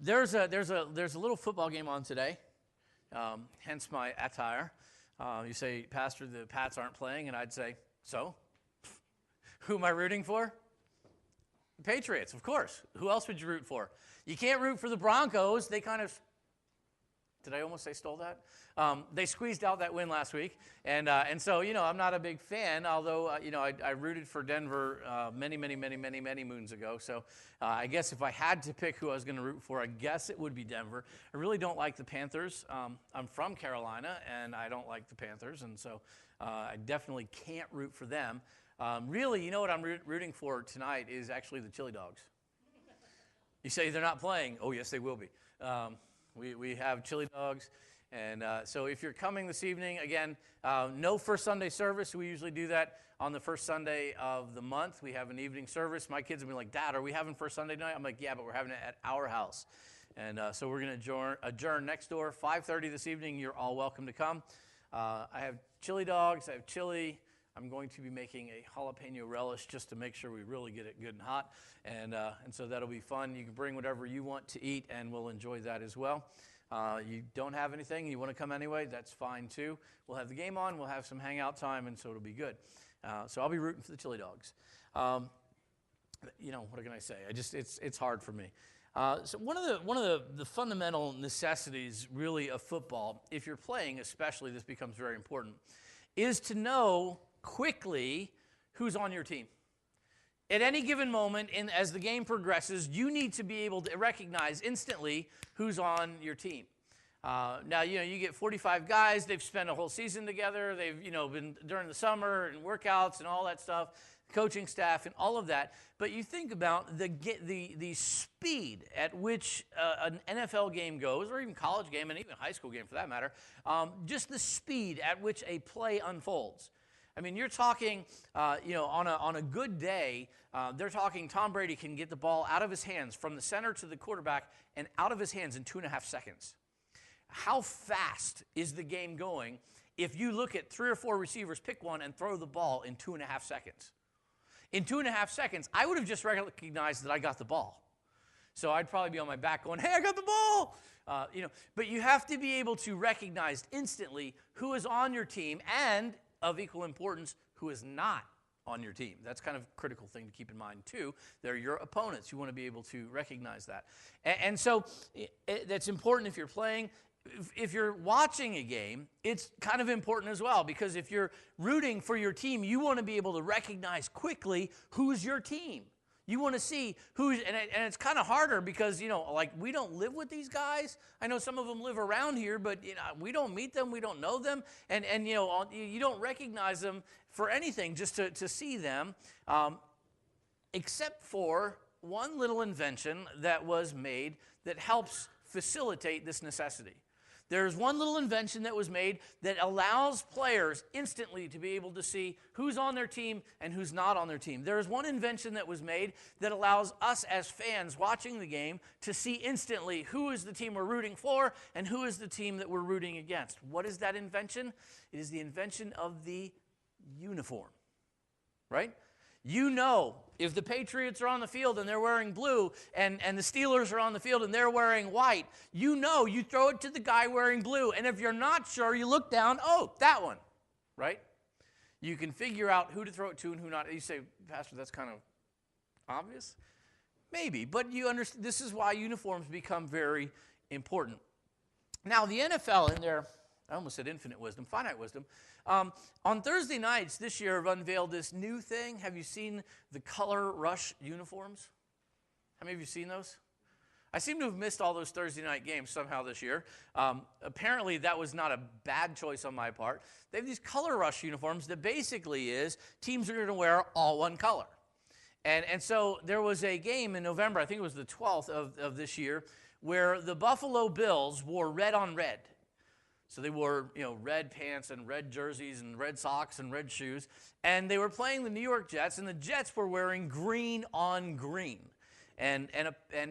There's a little football game on today, hence my attire. You say, Pastor, the Pats aren't playing, and I'd say, so? Who am I rooting for? The Patriots, of course. Who else would you root for? You can't root for the Broncos. They kind of, did I almost say stole that? They squeezed out that win last week, and so, I'm not a big fan, although, I rooted for Denver many moons ago, so I guess if I had to pick who I was going to root for, I guess it would be Denver. I really don't like the Panthers. I'm from Carolina, and I don't like the Panthers, and so I definitely can't root for them. Really, you know what I'm rooting for tonight is actually the Chili Dogs. You say they're not playing. Oh, yes, they will be. We have Chili Dogs. And so if you're coming this evening, again, no first Sunday service. We usually do that on the first Sunday of the month. We have an evening service. My kids have been like, Dad, are we having first Sunday night? I'm like, yeah, but we're having it at our house. And so we're going to adjourn next door, 5:30 this evening. You're all welcome to come. I have chili dogs. I have chili. I'm going to be making a jalapeno relish just to make sure we really get it good and hot. And so that'll be fun. You can bring whatever you want to eat, and we'll enjoy that as well. You don't have anything, you want to come anyway, that's fine too. We'll have the game on, we'll have some hangout time, and so it'll be good. So I'll be rooting for the Chili Dogs. What can I say? It's hard for me. So one of the fundamental necessities really of football, if you're playing especially, this becomes very important, is to know quickly who's on your team. At any given moment, as the game progresses, you need to be able to recognize instantly who's on your team. Now, you get 45 guys. They've spent a whole season together. They've, been during the summer and workouts and all that stuff, coaching staff and all of that. But you think about the speed at which an NFL game goes, or even college game, and even high school game for that matter, just the speed at which a play unfolds. I mean, you're talking, on a good day, they're talking Tom Brady can get the ball out of his hands from the center to the quarterback and out of his hands in 2.5 seconds. How fast is the game going if you look at 3 or 4 receivers, pick one, and throw the ball in 2.5 seconds? In 2.5 seconds, I would have just recognized that I got the ball. So I'd probably be on my back going, hey, I got the ball! But you have to be able to recognize instantly who is on your team and, of equal importance, who is not on your team. That's kind of a critical thing to keep in mind, too. They're your opponents. You want to be able to recognize that. And so that's important if you're playing. If you're watching a game, it's kind of important as well, because if you're rooting for your team, you want to be able to recognize quickly who's your team. You want to see who's, and it's kind of harder because, we don't live with these guys. I know some of them live around here, but, we don't meet them. We don't know them. And you don't recognize them for anything just to see them, except for one little invention that was made that helps facilitate this necessity. There's one little invention that was made that allows players instantly to be able to see who's on their team and who's not on their team. There's one invention that was made that allows us as fans watching the game to see instantly who is the team we're rooting for and who is the team that we're rooting against. What is that invention? It is the invention of the uniform, right? If the Patriots are on the field and they're wearing blue and the Steelers are on the field and they're wearing white, you throw it to the guy wearing blue. And if you're not sure, you look down, oh, that one, right? You can figure out who to throw it to and who not. You say, Pastor, that's kind of obvious? Maybe, but you understand this is why uniforms become very important. Now, the NFL in their, I almost said finite wisdom, on Thursday nights this year have unveiled this new thing. Have you seen the Color Rush uniforms? How many of you seen those? I seem to have missed all those Thursday night games somehow this year. Apparently that was not a bad choice on my part. They have these Color Rush uniforms that basically is teams are going to wear all one color. And so there was a game in November, I think it was the 12th of this year, where the Buffalo Bills wore red on red. So they wore, red pants and red jerseys and red socks and red shoes. And they were playing the New York Jets, and the Jets were wearing green on green. And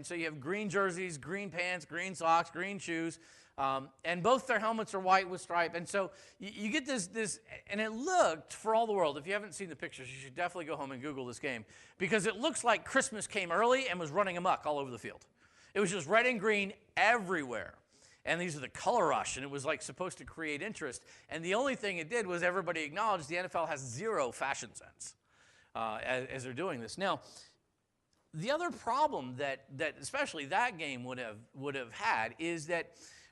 so you have green jerseys, green pants, green socks, green shoes. And both their helmets are white with stripe. And so you get this, and it looked, for all the world, if you haven't seen the pictures, you should definitely go home and Google this game. Because it looks like Christmas came early and was running amok all over the field. It was just red and green everywhere. And these are the color rush, and it was like supposed to create interest. And the only thing it did was everybody acknowledged the NFL has zero fashion sense as they're doing this. Now, the other problem that especially that game would have had is that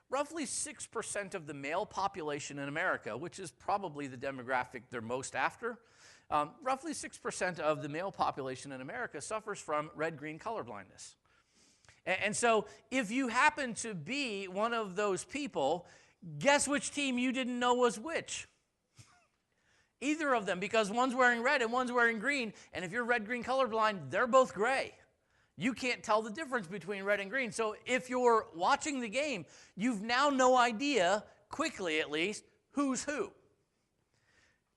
roughly 6% of the male population in America, which is probably the demographic they're most after, roughly 6% of the male population in America suffers from red-green color blindness. And so if you happen to be one of those people, guess which team you didn't know was which? Either of them, because one's wearing red and one's wearing green, and if you're red-green colorblind, they're both gray. You can't tell the difference between red and green. So if you're watching the game, you've now no idea, quickly at least, who's who.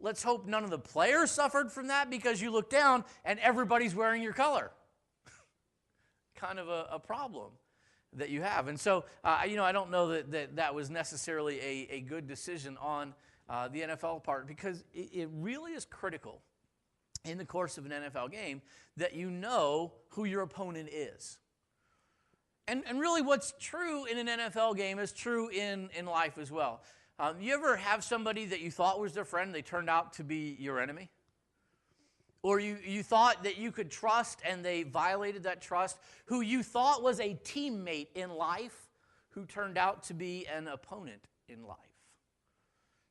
Let's hope none of the players suffered from that because you look down and everybody's wearing your color. Kind of a problem that you have. And so, I don't know that was necessarily a good decision on the NFL part, because it really is critical in the course of an NFL game that you know who your opponent is. And really what's true in an NFL game is true in life as well. You ever have somebody that you thought was their friend, they turned out to be your enemy? Or you thought that you could trust and they violated that trust, who you thought was a teammate in life who turned out to be an opponent in life.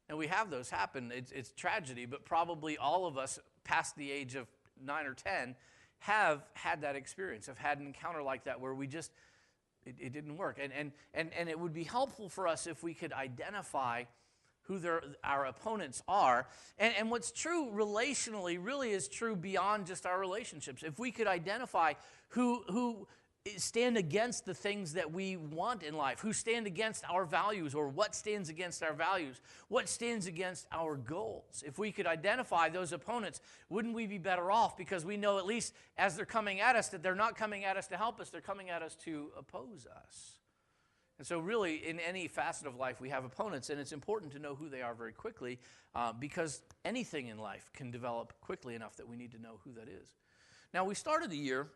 And we have those happen. It's tragedy, but probably all of us past the age of 9 or 10 have had that experience, have had an encounter like that where we just, it didn't work. And it would be helpful for us if we could identify who our opponents are. And what's true relationally really is true beyond just our relationships. If we could identify who stand against the things that we want in life, who stand against our values, or what stands against our values, what stands against our goals. If we could identify those opponents, wouldn't we be better off? Because we know, at least as they're coming at us, that they're not coming at us to help us, they're coming at us to oppose us. And so really, in any facet of life, we have opponents, and it's important to know who they are very quickly, because anything in life can develop quickly enough that we need to know who that is. Now, we started the year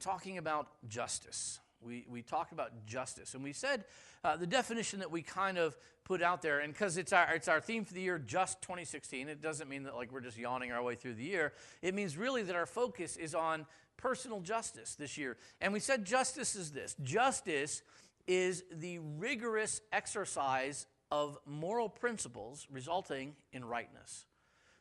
talking about justice. We talked about justice, and we said the definition that we kind of put out there, and because it's our theme for the year, Just 2016, it doesn't mean that like we're just yawning our way through the year. It means really that our focus is on personal justice this year. And we said justice is this. Justice is the rigorous exercise of moral principles resulting in rightness.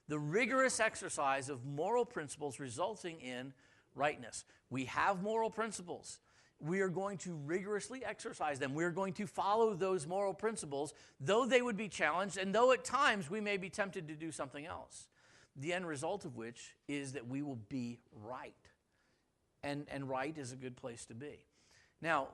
The rigorous exercise of moral principles resulting in rightness. We have moral principles. We are going to rigorously exercise them. We are going to follow those moral principles, though they would be challenged, and though at times we may be tempted to do something else. The end result of which is that we will be right. And right is a good place to be. Now,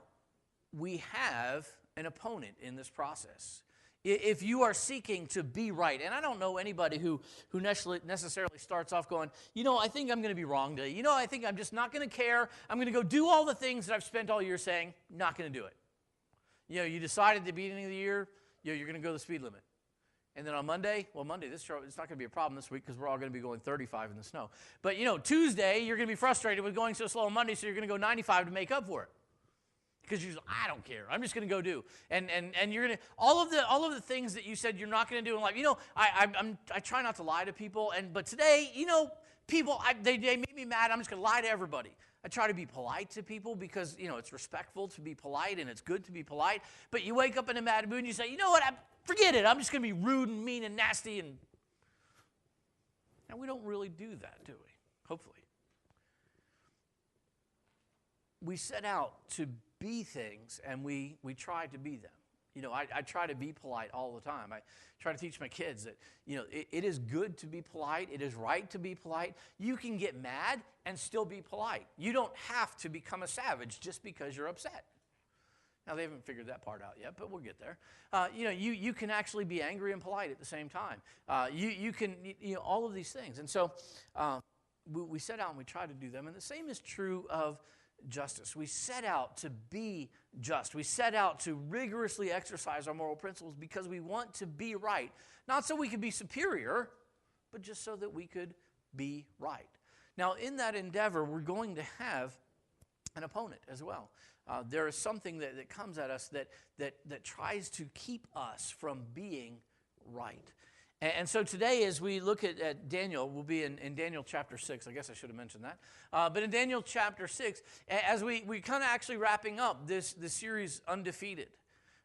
we have an opponent in this process. If you are seeking to be right, and I don't know anybody who necessarily starts off going, I think I'm going to be wrong today. I think I'm just not going to care. I'm going to go do all the things that I've spent all year saying, not going to do it. You decided at the beginning of the year, you're going to go the speed limit. And then on Monday, it's not going to be a problem this week because we're all going to be going 35 in the snow. But, Tuesday, you're going to be frustrated with going so slow on Monday, so you're going to go 95 to make up for it. Because you're like, I don't care. I'm just going to go do. And you're going to, all of the things that you said you're not going to do in life. I try not to lie to people. But today, people, they made me mad. I'm just going to lie to everybody. I try to be polite to people because, it's respectful to be polite and it's good to be polite. But you wake up in a mad mood and you say, you know what, forget it. I'm just going to be rude and mean and nasty. And we don't really do that, do we? Hopefully. We set out to be things, and we try to be them. I try to be polite all the time. I try to teach my kids that, it is good to be polite. It is right to be polite. You can get mad and still be polite. You don't have to become a savage just because you're upset. Now, they haven't figured that part out yet, but we'll get there. You can actually be angry and polite at the same time. You can, all of these things. And so we set out and we try to do them. And the same is true of justice. We set out to be just. We set out to rigorously exercise our moral principles because we want to be right. Not so we could be superior, but just so that we could be right. Now, in that endeavor, we're going to have an opponent as well. There is something that comes at us that tries to keep us from being right. And so today, as we look at Daniel, we'll be in Daniel chapter 6. I guess I should have mentioned that. But in Daniel chapter 6, as we kind of actually wrapping up this series, Undefeated.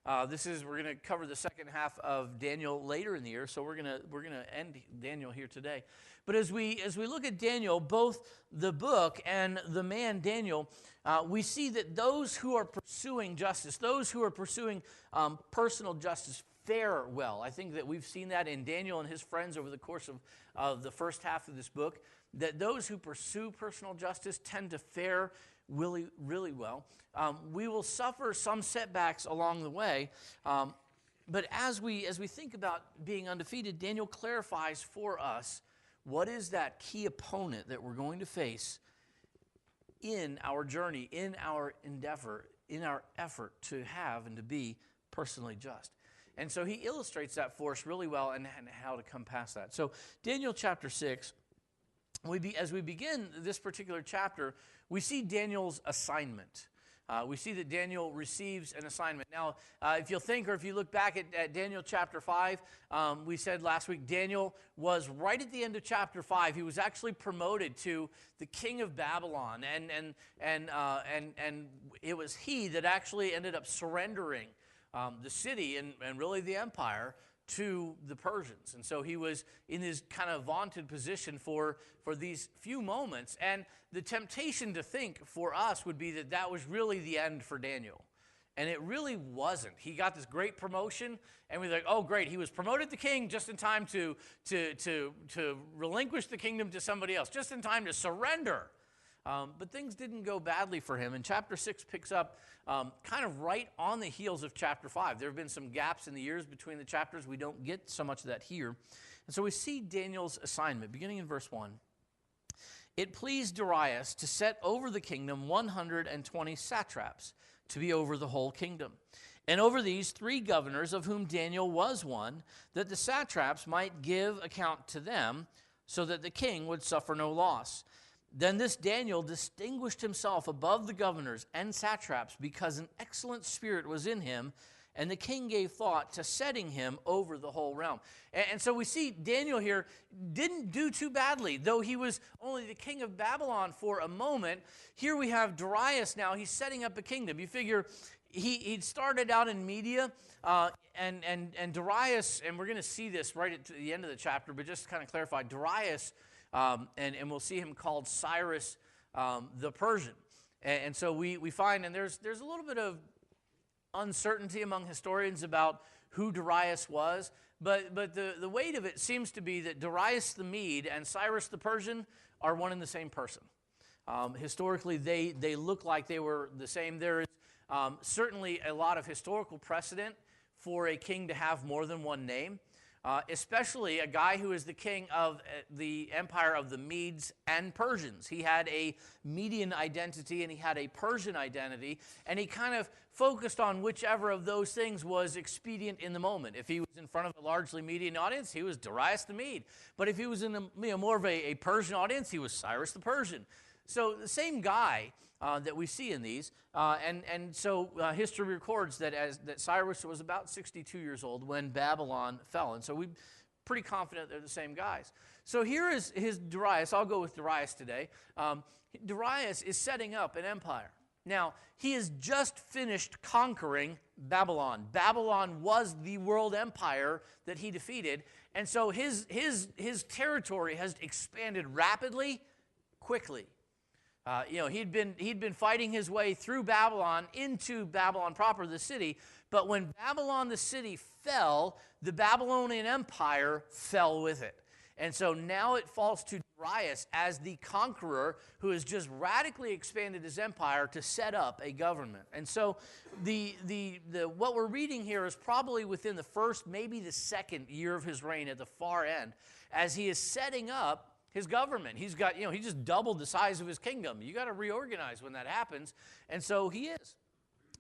We're going to cover the second half of Daniel later in the year, so we're going to end Daniel here today. But as we look at Daniel, both the book and the man Daniel, we see that those who are pursuing justice, those who are pursuing personal justice, fare well. I think that we've seen that in Daniel and his friends over the course of the first half of this book, that those who pursue personal justice tend to fare really, really well. We will suffer some setbacks along the way, but as we think about being undefeated, Daniel clarifies for us what is that key opponent that we're going to face in our journey, in our endeavor, in our effort to have and to be personally just. And so he illustrates that for us really well and how to come past that. So Daniel chapter 6, as we begin this particular chapter, we see Daniel's assignment. We see that Daniel receives an assignment. Now, if you'll think, or if you look back at Daniel chapter 5, we said last week, Daniel was right at the end of chapter 5. He was actually promoted to the king of Babylon, and it was he that actually ended up surrendering the city and really the empire to the Persians. And so he was in his kind of vaunted position for these few moments. And the temptation to think for us would be that was really the end for Daniel. And it really wasn't. He got this great promotion, and we're like, oh, great, he was promoted to king just in time to relinquish the kingdom to somebody else, just in time to surrender. But things didn't go badly for him. And chapter 6 picks up kind of right on the heels of chapter 5. There have been some gaps in the years between the chapters. We don't get so much of that here. And so we see Daniel's assignment, beginning in verse 1. It pleased Darius to set over the kingdom 120 satraps to be over the whole kingdom, and over these 3 governors, of whom Daniel was one, that the satraps might give account to them, so that the king would suffer no loss. Then this Daniel distinguished himself above the governors and satraps because an excellent spirit was in him, and the king gave thought to setting him over the whole realm. And so we see Daniel here didn't do too badly, though he was only the king of Babylon for a moment. Here we have Darius now. He's setting up a kingdom. You figure he'd started out in Media, and Darius, and we're going to see this right at the end of the chapter, but just to kind of clarify, Darius, and we'll see him called Cyrus the Persian. And so we find, and there's a little bit of uncertainty among historians about who Darius was, but the weight of it seems to be that Darius the Mede and Cyrus the Persian are one and the same person. Historically, they look like they were the same. There is certainly a lot of historical precedent for a king to have more than one name. Especially a guy who is the king of the empire of the Medes and Persians. He had a Median identity and he had a Persian identity, and he kind of focused on whichever of those things was expedient in the moment. If he was in front of a largely Median audience, he was Darius the Mede. But if he was in more of a Persian audience, he was Cyrus the Persian. So the same guy that we see in these, and so history records that Cyrus was about 62 years old when Babylon fell, and so we're pretty confident they're the same guys. So here is his Darius. I'll go with Darius today. Darius is setting up an empire. Now, he has just finished conquering Babylon. Babylon was the world empire that he defeated, and so his territory has expanded rapidly, quickly. He'd been fighting his way through Babylon into Babylon proper, the city. But when Babylon, the city, fell, the Babylonian Empire fell with it. And so now it falls to Darius as the conqueror who has just radically expanded his empire to set up a government. And so what we're reading here is probably within the first, maybe the second year of his reign at the far end, as he is setting up his government. He's got, he just doubled the size of his kingdom. You got to reorganize when that happens. And so he is.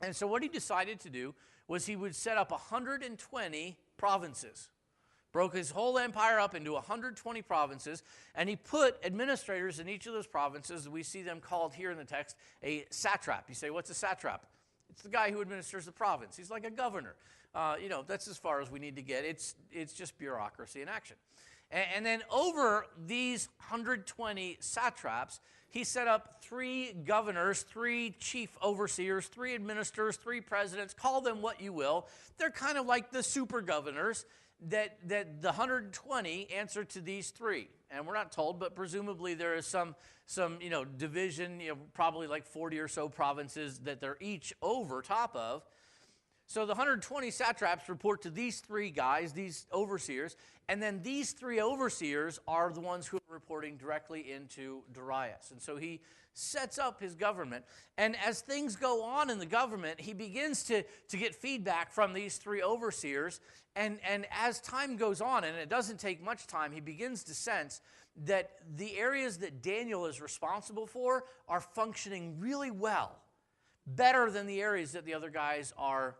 And so what he decided to do was he would set up 120 provinces. broke his whole empire up into 120 provinces, and he put administrators in each of those provinces. We see them called here in the text a satrap. You say, what's a satrap? It's the guy who administers the province. He's like a governor. That's as far as we need to get. It's just bureaucracy in action. And then over these 120 satraps, he set up 3 governors, 3 chief overseers, 3 administrators, 3 presidents. Call them what you will. They're kind of like the super governors that the 120 answer to these 3. And we're not told, but presumably there is some division, probably like 40 or so provinces that they're each over top of. So the 120 satraps report to these 3 guys, these overseers, and then these 3 overseers are the ones who are reporting directly into Darius. And so he sets up his government. And as things go on in the government, he begins to get feedback from these 3 overseers. And as time goes on, and it doesn't take much time, he begins to sense that the areas that Daniel is responsible for are functioning really well, better than the areas that the other guys are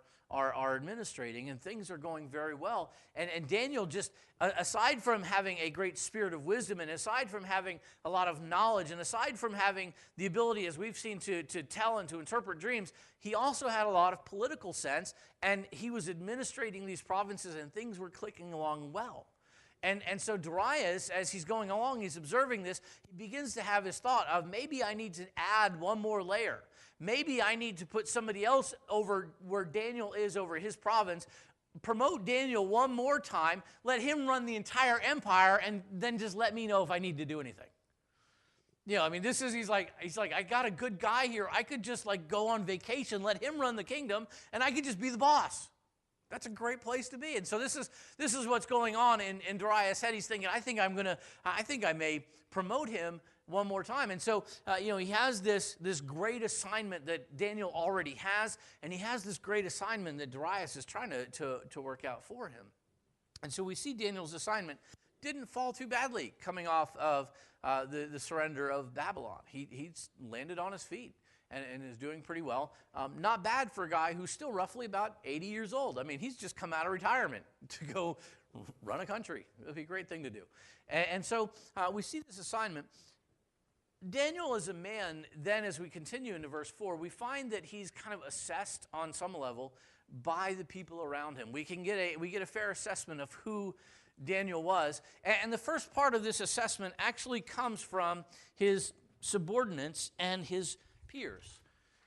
administrating, and things are going very well. And Daniel just, aside from having a great spirit of wisdom, and aside from having a lot of knowledge, and aside from having the ability, as we've seen, to tell and to interpret dreams, he also had a lot of political sense, and he was administrating these provinces, and things were clicking along well. And so Darius, as he's going along, he's observing this, he begins to have his thought of, maybe I need to add one more layer. Maybe I need to put somebody else over where Daniel is over his province, promote Daniel one more time, let him run the entire empire, and then just let me know if I need to do anything. He's like, I got a good guy here. I could just go on vacation, let him run the kingdom, and I could just be the boss. That's a great place to be. And so this is what's going on in Darius' head. He's thinking, I think I may promote him one more time. And so, he has this great assignment that Daniel already has, and he has this great assignment that Darius is trying to work out for him. And so we see Daniel's assignment didn't fall too badly coming off of the surrender of Babylon. He's landed on his feet and is doing pretty well. Not bad for a guy who's still roughly about 80 years old. I mean, he's just come out of retirement to go run a country. It would be a great thing to do. And so we see this assignment. Daniel is a man, then as we continue into verse 4, we find that he's kind of assessed on some level by the people around him. We get a fair assessment of who Daniel was. And the first part of this assessment actually comes from his subordinates and his peers.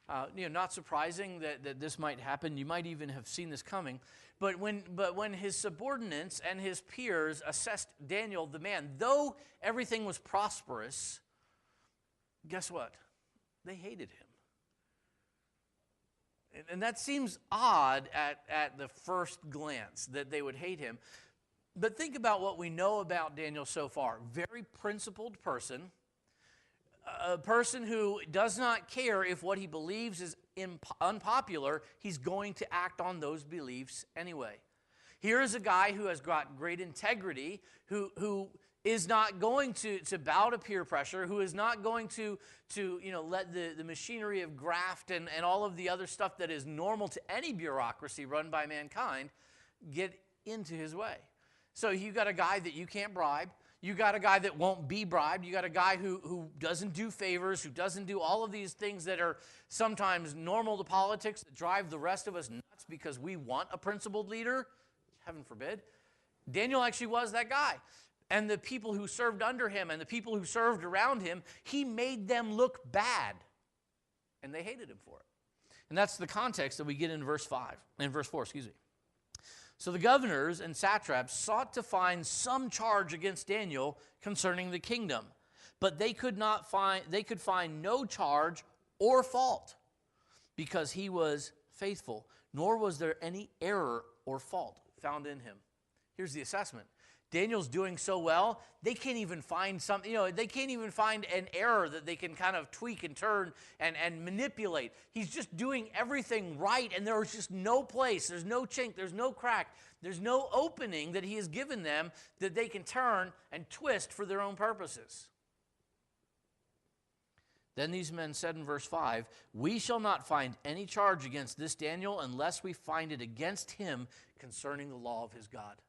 Not surprising that this might happen. You might even have seen this coming. But when his subordinates and his peers assessed Daniel, the man, though everything was prosperous, guess what? They hated him. And that seems odd at the first glance that they would hate him. But think about what we know about Daniel so far. Very principled person. A person who does not care if what he believes is unpopular. He's going to act on those beliefs anyway. Here is a guy who has got great integrity, who is not going to bow to peer pressure, who is not going to let the machinery of graft and all of the other stuff that is normal to any bureaucracy run by mankind get into his way. So you got a guy that you can't bribe. You got a guy that won't be bribed. You got a guy who doesn't do favors, who doesn't do all of these things that are sometimes normal to politics that drive the rest of us nuts because we want a principled leader. Heaven forbid. Daniel actually was that guy. And the people who served under him and the people who served around him, he made them look bad. And they hated him for it. And that's the context that we get in verse 4, So the governors and satraps sought to find some charge against Daniel concerning the kingdom, but they could find no charge or fault, because he was faithful, nor was there any error or fault found in him. Here's the assessment. Daniel's doing so well, they can't even find they can't even find an error that they can kind of tweak and turn and manipulate. He's just doing everything right, and there's just no place, there's no chink, there's no crack, there's no opening that he has given them that they can turn and twist for their own purposes. Then these men said in verse 5, "We shall not find any charge against this Daniel unless we find it against him concerning the law of his God."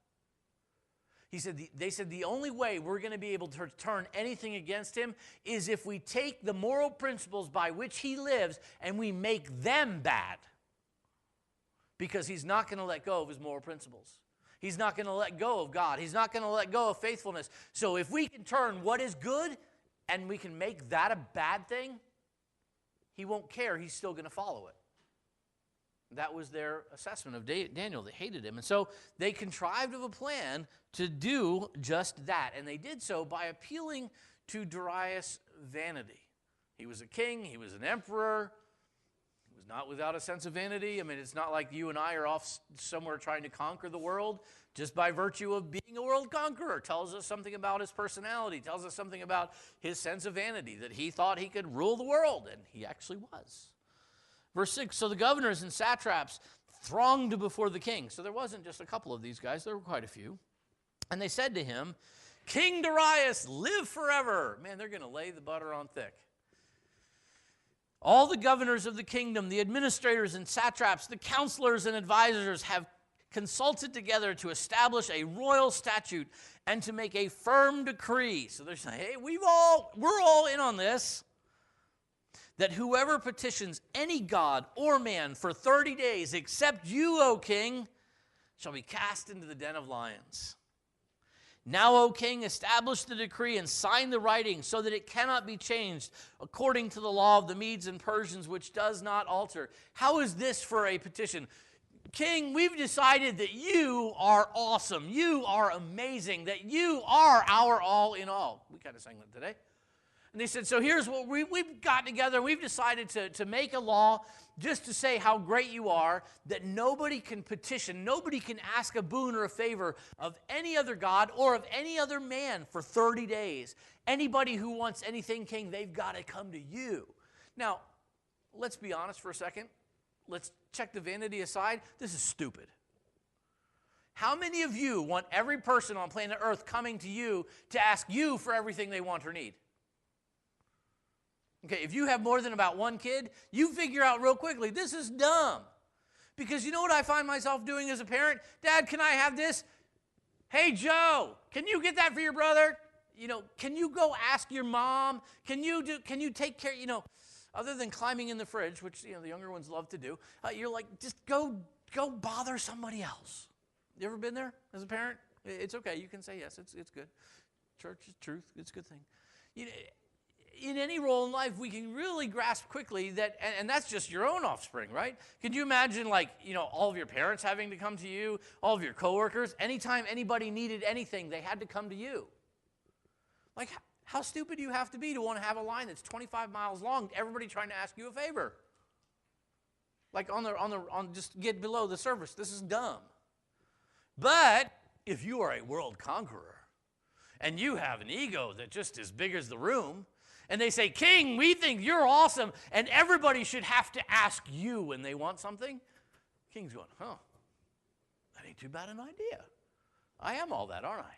They said the only way we're going to be able to turn anything against him is if we take the moral principles by which he lives and we make them bad. Because he's not going to let go of his moral principles. He's not going to let go of God. He's not going to let go of faithfulness. So if we can turn what is good and we can make that a bad thing, he won't care. He's still going to follow it. That was their assessment of Daniel. They hated him. And so they contrived of a plan to do just that. And they did so by appealing to Darius' vanity. He was a king. He was an emperor. He was not without a sense of vanity. I mean, it's not like you and I are off somewhere trying to conquer the world just by virtue of being a world conqueror. Tells us something about his personality. Tells us something about his sense of vanity, that he thought he could rule the world, and he actually was. Verse 6, so the governors and satraps thronged before the king. So there wasn't just a couple of these guys, there were quite a few. And they said to him, King Darius, live forever. Man, they're going to lay the butter on thick. All the governors of the kingdom, the administrators and satraps, the counselors and advisors have consulted together to establish a royal statute and to make a firm decree. So they're saying, hey, we're all in on this. That whoever petitions any god or man for 30 days, except you, O king, shall be cast into the den of lions. Now, O king, establish the decree and sign the writing so that it cannot be changed according to the law of the Medes and Persians, which does not alter. How is this for a petition? King, we've decided that you are awesome. You are amazing. That you are our all in all. We kind of sang that today. And they said, so here's what we've got together. We've decided to make a law just to say how great you are, that nobody can petition, nobody can ask a boon or a favor of any other god or of any other man for 30 days. Anybody who wants anything, king, they've got to come to you. Now, let's be honest for a second. Let's check the vanity aside. This is stupid. How many of you want every person on planet Earth coming to you to ask you for everything they want or need? Okay, if you have more than about one kid, you figure out real quickly, this is dumb. Because you know what I find myself doing as a parent? Dad, can I have this? Hey, Joe, can you get that for your brother? You know, can you go ask your mom? Can you take care, other than climbing in the fridge, which, the younger ones love to do, you're like, just go bother somebody else. You ever been there as a parent? It's okay. You can say yes. It's good. Church is truth. It's a good thing. In any role in life, we can really grasp quickly that, and that's just your own offspring, right? Could you imagine, all of your parents having to come to you, all of your coworkers, anytime anybody needed anything, they had to come to you? Like, how stupid do you have to be to want to have a line that's 25 miles long, everybody trying to ask you a favor? Like on just get below the surface. This is dumb. But if you are a world conqueror and you have an ego that just as big as the room, and they say, King, we think you're awesome, and everybody should have to ask you when they want something. King's going, that ain't too bad an idea. I am all that, aren't I?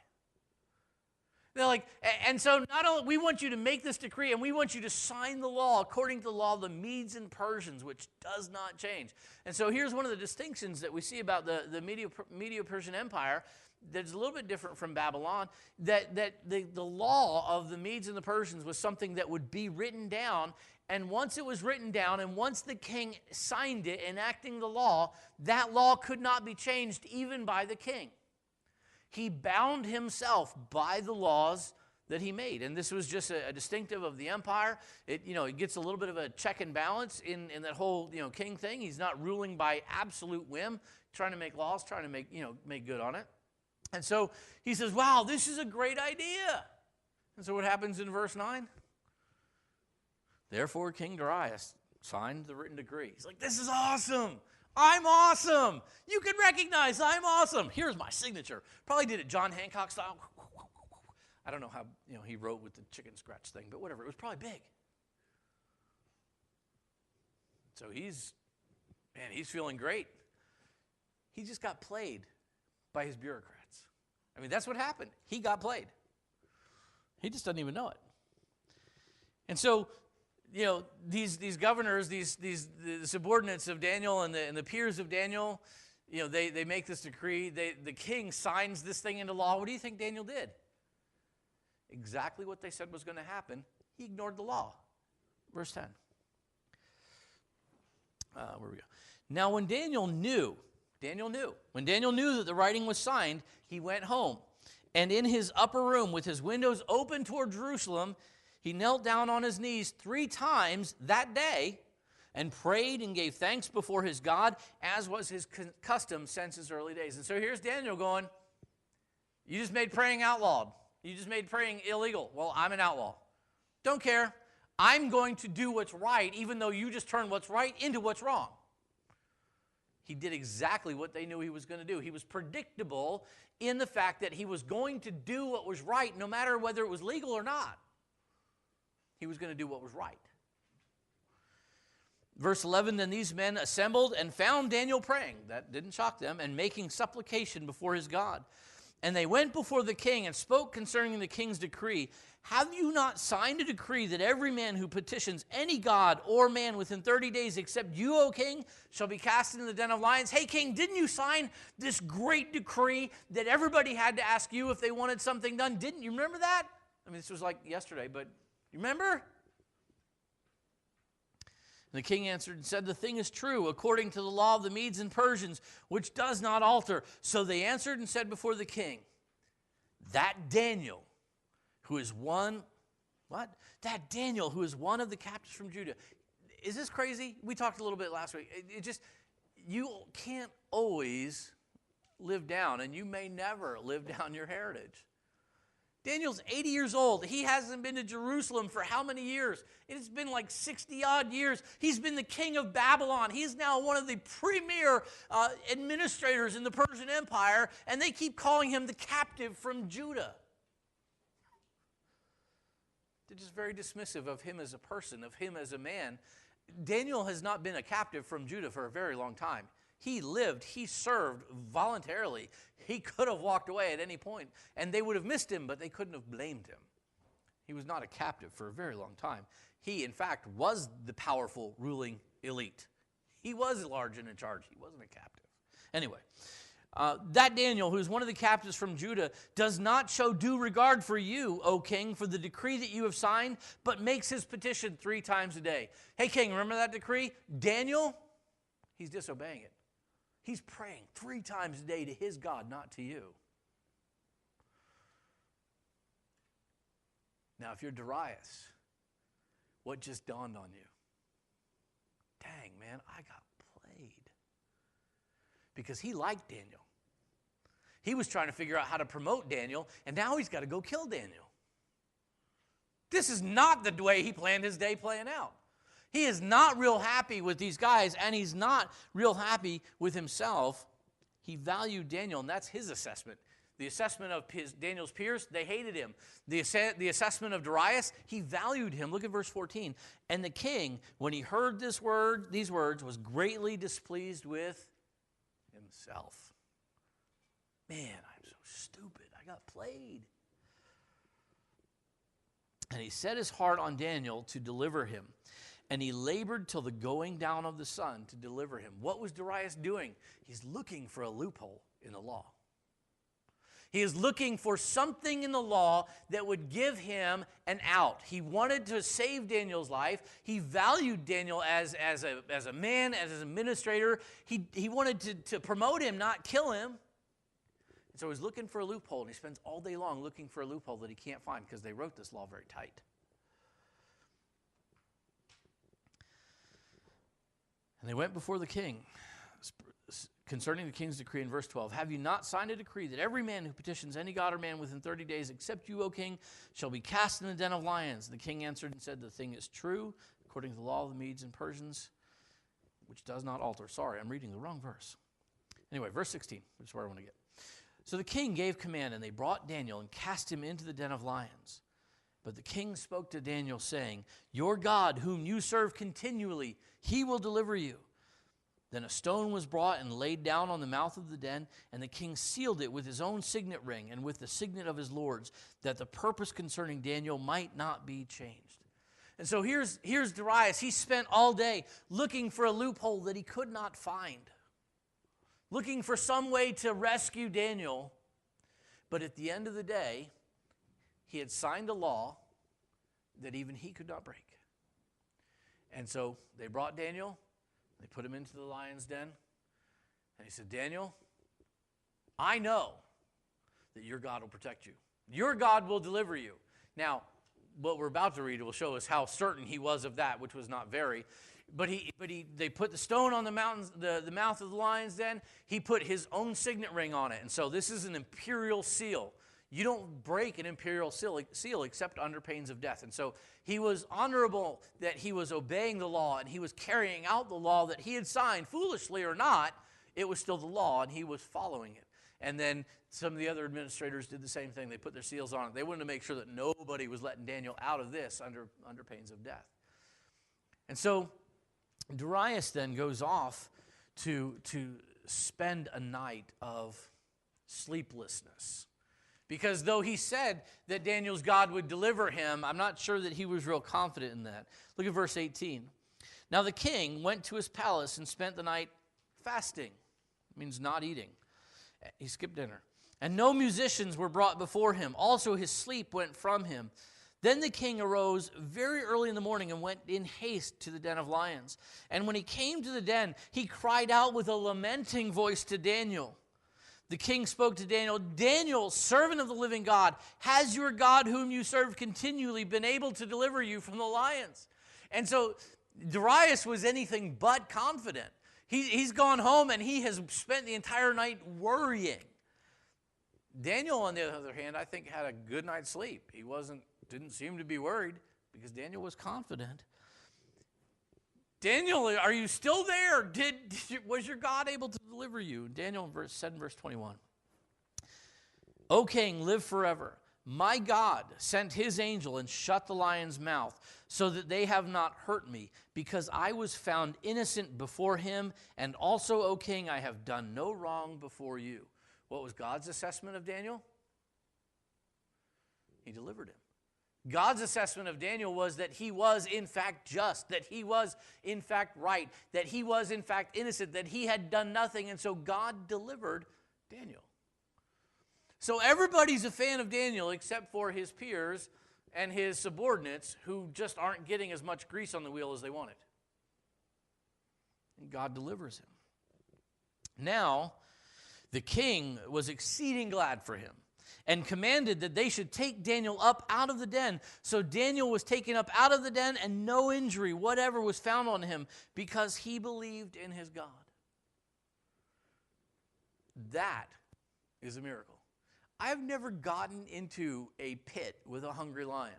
They're like, and so not only, we want you to make this decree, and we want you to sign the law according to the law of the Medes and Persians, which does not change. And so here's one of the distinctions that we see about the Medo-Persian Empire that's a little bit different from Babylon, that the law of the Medes and the Persians was something that would be written down, and once it was written down, and once the king signed it, enacting the law, that law could not be changed even by the king. He bound himself by the laws that he made, and this was just a distinctive of the empire. It gets a little bit of a check and balance in that whole king thing. He's not ruling by absolute whim, trying to make laws, trying to make good on it. And so he says, wow, this is a great idea. And so what happens in verse 9? Therefore, King Darius signed the written decree. He's like, this is awesome. I'm awesome. You can recognize I'm awesome. Here's my signature. Probably did it John Hancock style. I don't know how he wrote with the chicken scratch thing, but whatever. It was probably big. So he's feeling great. He just got played by his bureaucrats. I mean, that's what happened. He got played. He just doesn't even know it. And so, these governors, the subordinates of Daniel and the peers of Daniel, they make this decree. The king signs this thing into law. What do you think Daniel did? Exactly what they said was going to happen. He ignored the law. Verse 10. Where we go. Now when Daniel knew that the writing was signed, he went home. And in his upper room, with his windows open toward Jerusalem, he knelt down on his knees 3 times that day and prayed and gave thanks before his God, as was his custom since his early days. And so here's Daniel going, you just made praying outlawed. You just made praying illegal. Well, I'm an outlaw. Don't care. I'm going to do what's right, even though you just turned what's right into what's wrong. He did exactly what they knew he was going to do. He was predictable in the fact that he was going to do what was right, no matter whether it was legal or not. He was going to do what was right. Verse 11, then these men assembled and found Daniel praying. That didn't shock them, and making supplication before his God. And they went before the king and spoke concerning the king's decree. Have you not signed a decree that every man who petitions any god or man within 30 days except you, O king, shall be cast into the den of lions? Hey, king, didn't you sign this great decree that everybody had to ask you if they wanted something done? Didn't you remember that? I mean, this was like yesterday, but you remember? And the king answered and said, the thing is true, according to the law of the Medes and Persians, which does not alter. So they answered and said before the king, that Daniel, who is one of the captives from Judah. Is this crazy? We talked a little bit last week. You can't always live down, and you may never live down your heritage. Daniel's 80 years old. He hasn't been to Jerusalem for how many years? It's been like 60-odd years. He's been the king of Babylon. He's now one of the premier administrators in the Persian Empire, and they keep calling him the captive from Judah. They're just very dismissive of him as a person, of him as a man. Daniel has not been a captive from Judah for a very long time. He lived, he served voluntarily. He could have walked away at any point, and they would have missed him, but they couldn't have blamed him. He was not a captive for a very long time. He, in fact, was the powerful ruling elite. He was large and in charge. He wasn't a captive. Anyway, that Daniel, who is one of the captives from Judah, does not show due regard for you, O king, for the decree that you have signed, but makes his petition 3 times a day. Hey, king, remember that decree? Daniel, he's disobeying it. He's praying 3 times a day to his God, not to you. Now, if you're Darius, what just dawned on you? Dang, man, I got played. Because he liked Daniel. He was trying to figure out how to promote Daniel, and now he's got to go kill Daniel. This is not the way he planned his day playing out. He is not real happy with these guys, and he's not real happy with himself. He valued Daniel, and that's his assessment. The assessment of Daniel's peers, they hated him. The assessment of Darius, he valued him. Look at verse 14. And the king, when he heard these words, was greatly displeased with himself. Man, I'm so stupid. I got played. And he set his heart on Daniel to deliver him. And he labored till the going down of the sun to deliver him. What was Darius doing? He's looking for a loophole in the law. He is looking for something in the law that would give him an out. He wanted to save Daniel's life. He valued Daniel as a man, as an administrator. He wanted to promote him, not kill him. And so he's looking for a loophole, and he spends all day long looking for a loophole that he can't find because they wrote this law very tight. And they went before the king concerning the king's decree in verse 12. Have you not signed a decree that every man who petitions any god or man within 30 days, except you, O king, shall be cast in the den of lions? The king answered and said, the thing is true, according to the law of the Medes and Persians, which does not alter. Sorry, I'm reading the wrong verse. Anyway, verse 16, which is where I want to get. So the king gave command, and they brought Daniel and cast him into the den of lions. But the king spoke to Daniel, saying, your God, whom you serve continually, he will deliver you. Then a stone was brought and laid down on the mouth of the den, and the king sealed it with his own signet ring and with the signet of his lords, that the purpose concerning Daniel might not be changed. And so here's Darius. He spent all day looking for a loophole that he could not find. looking for some way to rescue Daniel. But at the end of the day, he had signed a law that even he could not break. And so they brought Daniel, they put him into the lion's den, and he said, Daniel, I know that your God will protect you. Your God will deliver you. Now, what we're about to read will show us how certain he was of that, which was not very. But they put the stone on the mountains, the mouth of the lion's den. He put his own signet ring on it. And so this is an imperial seal. You don't break an imperial seal except under pains of death. And so he was honorable that he was obeying the law and he was carrying out the law that he had signed, foolishly or not. It was still the law and he was following it. And then some of the other administrators did the same thing. They put their seals on it. They wanted to make sure that nobody was letting Daniel out of this under pains of death. And so Darius then goes off to spend a night of sleeplessness. Because though he said that Daniel's God would deliver him, I'm not sure that he was real confident in that. Look at verse 18. Now the king went to his palace and spent the night fasting. It means not eating. He skipped dinner. And no musicians were brought before him. Also his sleep went from him. Then the king arose very early in the morning and went in haste to the den of lions. And when he came to the den, he cried out with a lamenting voice to Daniel. The king spoke to Daniel, Daniel, servant of the living God, has your God whom you serve continually been able to deliver you from the lions? And so Darius was anything but confident. He's gone home and he has spent the entire night worrying. Daniel, on the other hand, I think had a good night's sleep. He didn't seem to be worried because Daniel was confident. Daniel, are you still there? Was your God able to deliver you? Daniel said in verse 21, O king, live forever. My God sent his angel and shut the lion's mouth so that they have not hurt me, because I was found innocent before him. And also, O king, I have done no wrong before you. What was God's assessment of Daniel? He delivered him. God's assessment of Daniel was that he was in fact just, that he was in fact right, that he was in fact innocent, that he had done nothing, and so God delivered Daniel. So everybody's a fan of Daniel except for his peers and his subordinates who just aren't getting as much grease on the wheel as they wanted. And God delivers him. Now, the king was exceeding glad for him, and commanded that they should take Daniel up out of the den. So Daniel was taken up out of the den, and no injury whatever was found on him, because he believed in his God. That is a miracle. I've never gotten into a pit with a hungry lion.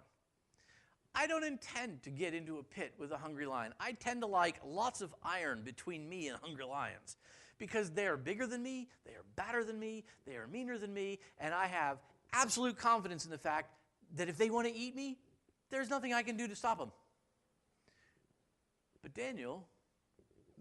I don't intend to get into a pit with a hungry lion. I tend to like lots of iron between me and hungry lions, because they are bigger than me, they are badder than me, they are meaner than me, and I have absolute confidence in the fact that if they want to eat me, there's nothing I can do to stop them. But Daniel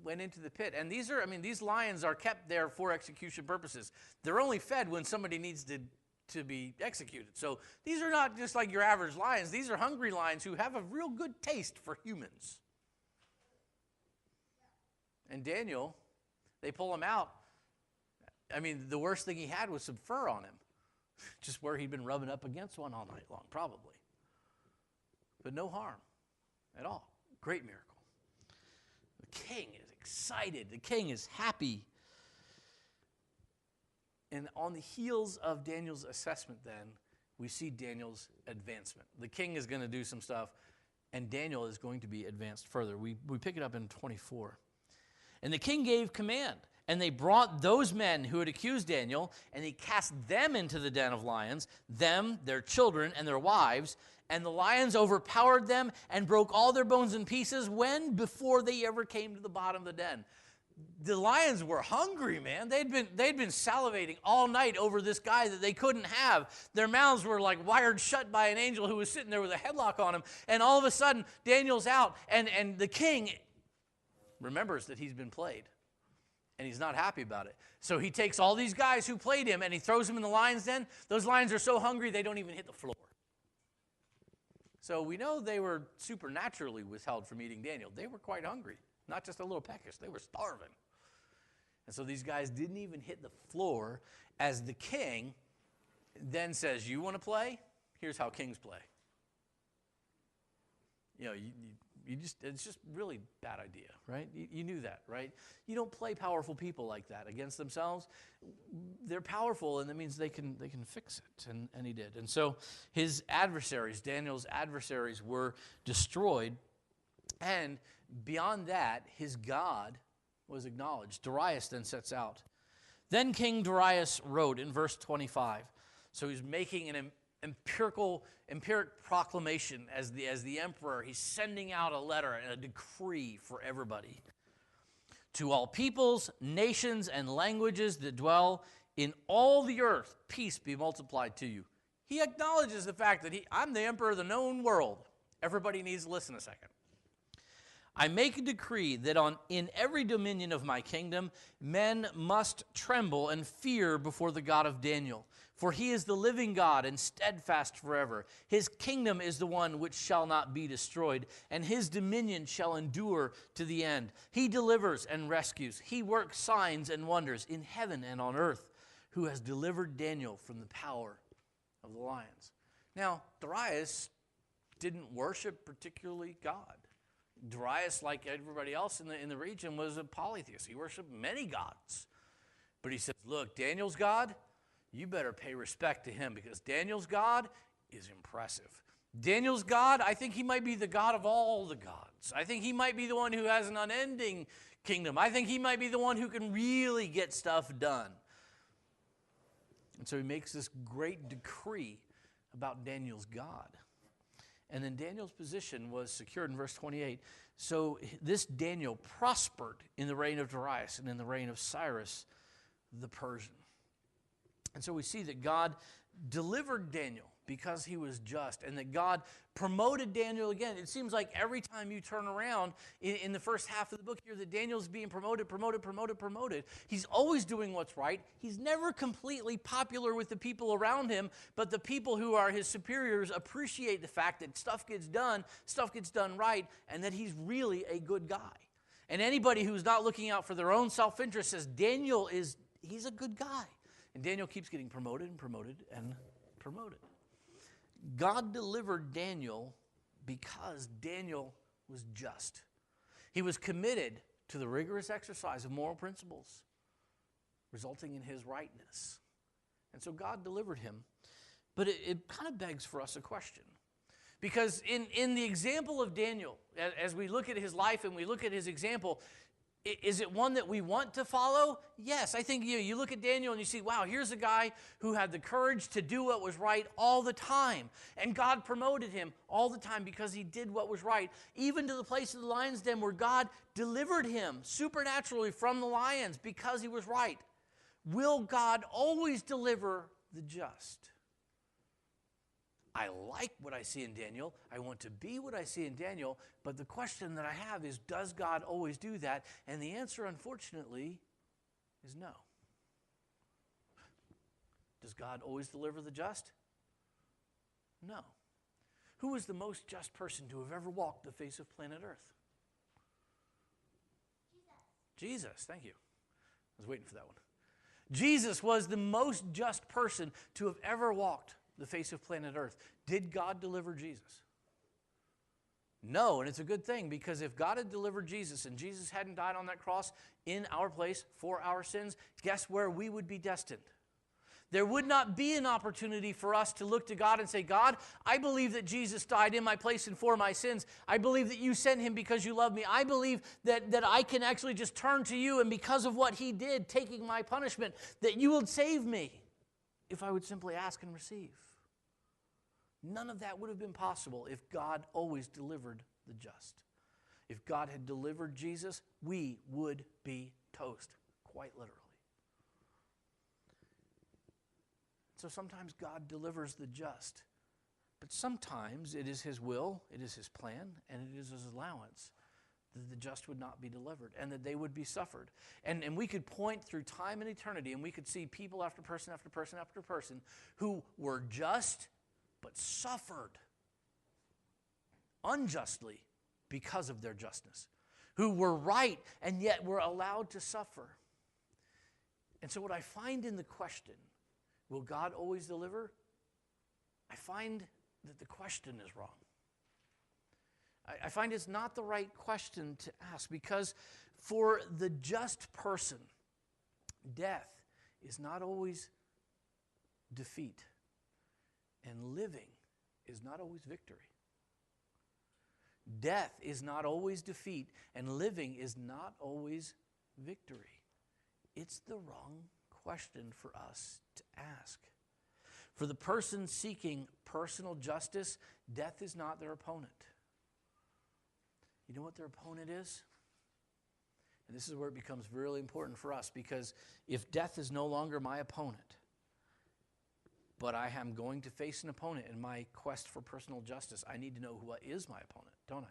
went into the pit, and these lions are kept there for execution purposes. They're only fed when somebody needs to be executed. So these are not just like your average lions. These are hungry lions who have a real good taste for humans. And Daniel, they pull him out. The worst thing he had was some fur on him, just where he'd been rubbing up against one all night long, probably. But no harm at all. Great miracle. The king is excited. The king is happy. And on the heels of Daniel's assessment then, we see Daniel's advancement. The king is going to do some stuff, and Daniel is going to be advanced further. We pick it up in 24. And the king gave command, and they brought those men who had accused Daniel, and he cast them into the den of lions, them, their children, and their wives. And the lions overpowered them and broke all their bones in pieces before they ever came to the bottom of the den. The lions were hungry, man. They'd been salivating all night over this guy that they couldn't have. Their mouths were like wired shut by an angel who was sitting there with a headlock on him. And all of a sudden, Daniel's out, and the king remembers that he's been played, and he's not happy about it. So he takes all these guys who played him, and he throws them in the lion's den. Those lions are so hungry, they don't even hit the floor. So we know they were supernaturally withheld from eating Daniel. They were quite hungry, not just a little peckish. They were starving. And so these guys didn't even hit the floor as the king then says, you want to play? Here's how kings play. You know, it's just really bad idea, right? You knew that, right? You don't play powerful people like that against themselves. They're powerful, and that means they can fix it, and he did. And so his adversaries, Daniel's adversaries, were destroyed, and beyond that, his God was acknowledged. Darius then sets out. Then King Darius wrote in verse 25. So he's making an empiric proclamation as the emperor. He's sending out a letter and a decree for everybody. To all peoples, nations, and languages that dwell in all the earth, peace be multiplied to you. He acknowledges the fact that I'm the emperor of the known world. Everybody needs to listen a second. I make a decree that in every dominion of my kingdom, men must tremble and fear before the God of Daniel. For he is the living God and steadfast forever. His kingdom is the one which shall not be destroyed, and his dominion shall endure to the end. He delivers and rescues. He works signs and wonders in heaven and on earth, who has delivered Daniel from the power of the lions. Now, Darius didn't worship particularly God. Darius, like everybody else in the region, was a polytheist. He worshiped many gods. But he says, look, Daniel's God, you better pay respect to him, because Daniel's God is impressive. Daniel's God, I think he might be the God of all the gods. I think he might be the one who has an unending kingdom. I think he might be the one who can really get stuff done. And so he makes this great decree about Daniel's God. And then Daniel's position was secured in verse 28. So this Daniel prospered in the reign of Darius and in the reign of Cyrus the Persian. And so we see that God delivered Daniel because he was just, and that God promoted Daniel again. It seems like every time you turn around in the first half of the book here, that Daniel's being promoted. He's always doing what's right. He's never completely popular with the people around him, but the people who are his superiors appreciate the fact that stuff gets done right, and that he's really a good guy. And anybody who's not looking out for their own self-interest says, he's a good guy. And Daniel keeps getting promoted. God delivered Daniel because Daniel was just. He was committed to the rigorous exercise of moral principles, resulting in his rightness. And so God delivered him. But it kind of begs for us a question. Because in the example of Daniel, as we look at his life and we look at his example, is it one that we want to follow? Yes, I think you look at Daniel and you see, wow, here's a guy who had the courage to do what was right all the time. And God promoted him all the time because he did what was right, even to the place of the lion's den where God delivered him supernaturally from the lions because he was right. Will God always deliver the just? I like what I see in Daniel. I want to be what I see in Daniel. But the question that I have is, does God always do that? And the answer, unfortunately, is no. Does God always deliver the just? No. Who is the most just person to have ever walked the face of planet Earth? Jesus, thank you. I was waiting for that one. Jesus was the most just person to have ever walked the face of planet Earth. Did God deliver Jesus? No, and it's a good thing, because if God had delivered Jesus and Jesus hadn't died on that cross in our place for our sins, guess where we would be destined? There would not be an opportunity for us to look to God and say, God, I believe that Jesus died in my place and for my sins. I believe that you sent him because you love me. I believe that I can actually just turn to you, and because of what he did, taking my punishment, that you would save me if I would simply ask and receive. None of that would have been possible if God always delivered the just. If God had delivered Jesus, we would be toast, quite literally. So sometimes God delivers the just, but sometimes it is his will, it is his plan, and it is his allowance that the just would not be delivered and that they would be suffered. And we could point through time and eternity, and we could see people after person after person after person who were just but suffered unjustly because of their justness, who were right and yet were allowed to suffer. And so what I find in the question, will God always deliver? I find that the question is wrong. I find it's not the right question to ask, because for the just person, death is not always defeat, and living is not always victory. Death is not always defeat, and living is not always victory. It's the wrong question for us to ask. For the person seeking personal justice, death is not their opponent. You know what their opponent is? And this is where it becomes really important for us, because if death is no longer my opponent, but I am going to face an opponent in my quest for personal justice, I need to know who is my opponent, don't I?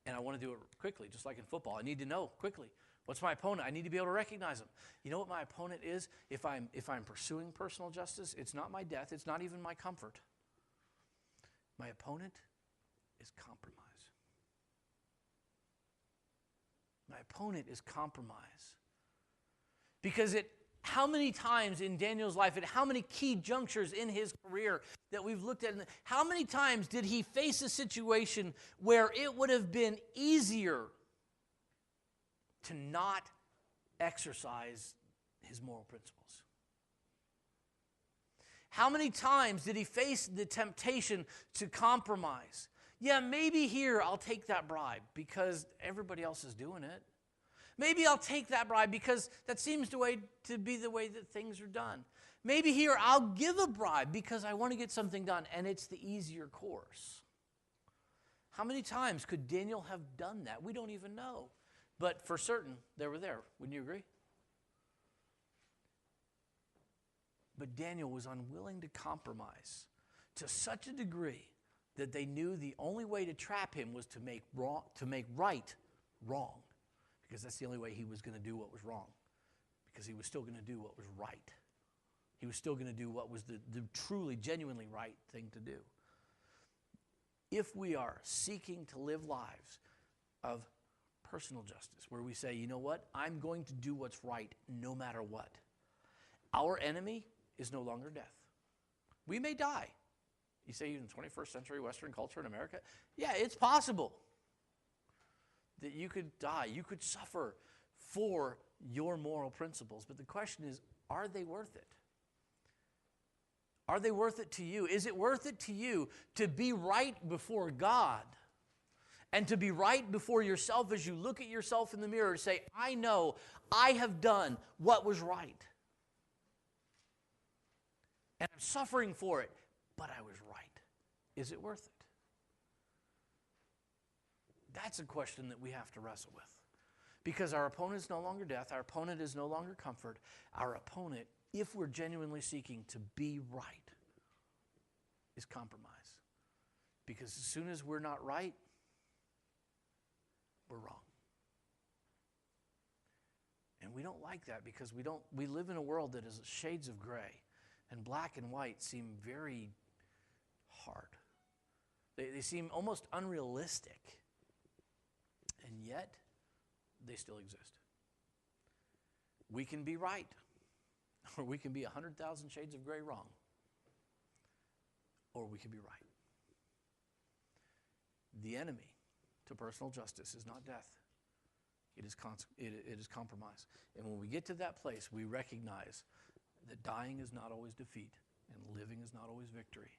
And I want to do it quickly, just like in football. I need to know quickly, what's my opponent? I need to be able to recognize him. You know what my opponent is? If I'm pursuing personal justice, it's not my death, it's not even my comfort. My opponent is compromise. My opponent is compromise. Because how many times in Daniel's life, at how many key junctures in his career that we've looked at, how many times did he face a situation where it would have been easier to not exercise his moral principles? How many times did he face the temptation to compromise? Yeah, maybe here I'll take that bribe because everybody else is doing it. Maybe I'll take that bribe because that seems to be the way that things are done. Maybe here I'll give a bribe because I want to get something done and it's the easier course. How many times could Daniel have done that? We don't even know. But for certain, they were there. Wouldn't you agree? But Daniel was unwilling to compromise to such a degree that they knew the only way to trap him was to make right wrong, because that's the only way he was going to do what was wrong, because he was still going to do what was right. He was still going to do what was the truly, genuinely right thing to do. If we are seeking to live lives of personal justice, where we say, you know what, I'm going to do what's right no matter what, our enemy is no longer death. We may die. You say in 21st century Western culture in America? Yeah, it's possible that you could die, you could suffer for your moral principles. But the question is, are they worth it? Are they worth it to you? Is it worth it to you to be right before God and to be right before yourself as you look at yourself in the mirror and say, I know I have done what was right, and I'm suffering for it, but I was right. Is it worth it? That's a question that we have to wrestle with. Because our opponent is no longer death, our opponent is no longer comfort. Our opponent, if we're genuinely seeking to be right, is compromise. Because as soon as we're not right, we're wrong. And we don't like that, because we live in a world that is shades of gray, and black and white seem very hard. They seem almost unrealistic, and yet they still exist. We can be right, or we can be 100,000 shades of gray wrong, or we can be right. The enemy to personal justice is not death. It is compromise. And when we get to that place, we recognize that dying is not always defeat, and living is not always victory.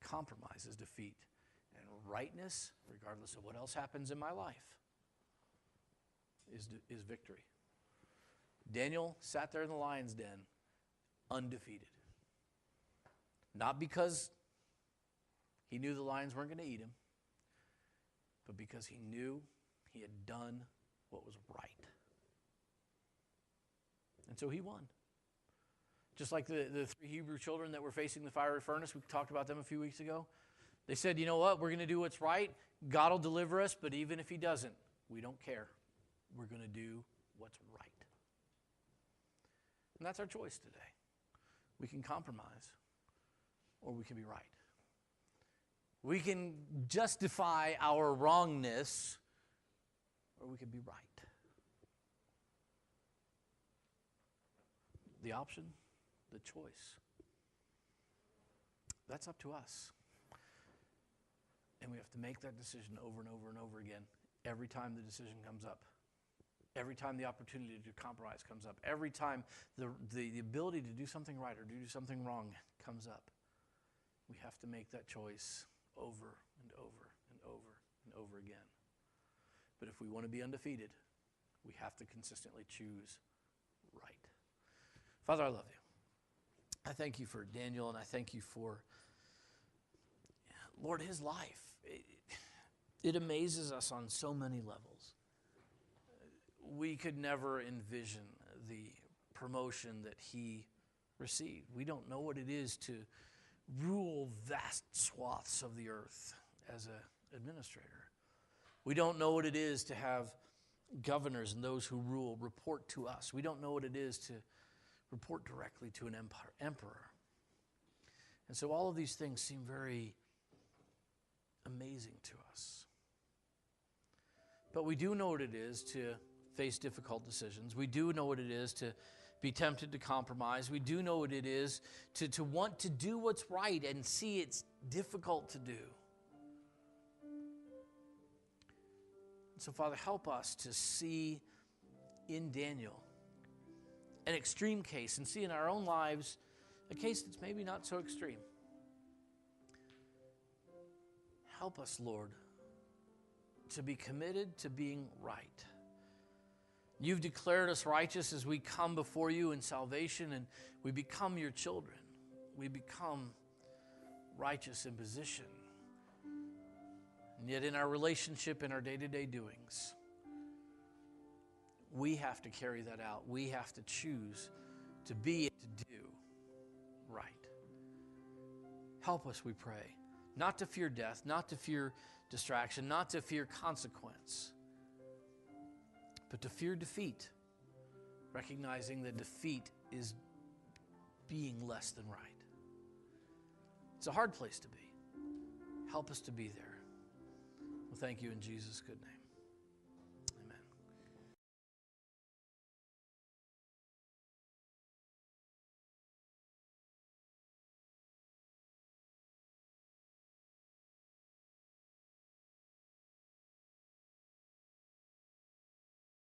Compromise is defeat, and rightness, regardless of what else happens in my life, is victory. Daniel sat there in the lion's den undefeated. Not because he knew the lions weren't going to eat him, but because he knew he had done what was right. And so he won. Just like the three Hebrew children that were facing the fiery furnace, we talked about them a few weeks ago. They said, you know what, we're going to do what's right. God will deliver us, but even if he doesn't, we don't care. We're going to do what's right. And that's our choice today. We can compromise, or we can be right. We can justify our wrongness, or we can be right. the option, the choice. That's up to us. And we have to make that decision over and over and over again every time the decision comes up. Every time the opportunity to compromise comes up. Every time the ability to do something right or do something wrong comes up. We have to make that choice over and over and over and over again. But if we want to be undefeated, we have to consistently choose right. Father, I love you. I thank you for Daniel, and I thank you for, Lord, his life. It amazes us on so many levels. We could never envision the promotion that he received. We don't know what it is to rule vast swaths of the earth as an administrator. We don't know what it is to have governors and those who rule report to us. We don't know what it is to report directly to an emperor. And so all of these things seem very amazing to us. But we do know what it is to face difficult decisions. We do know what it is to be tempted to compromise. We do know what it is to want to do what's right and see it's difficult to do. So, Father, help us to see in Daniel an extreme case and see in our own lives a case that's maybe not so extreme. Help us, Lord, to be committed to being right. You've declared us righteous as we come before you in salvation, and we become your children. We become righteous in position. And yet in our relationship, in our day-to-day doings, we have to carry that out. We have to choose to be and to do right. Help us, we pray, not to fear death, not to fear distraction, not to fear consequence, but to fear defeat, recognizing that defeat is being less than right. It's a hard place to be. Help us to be there. Well, thank you in Jesus' good name.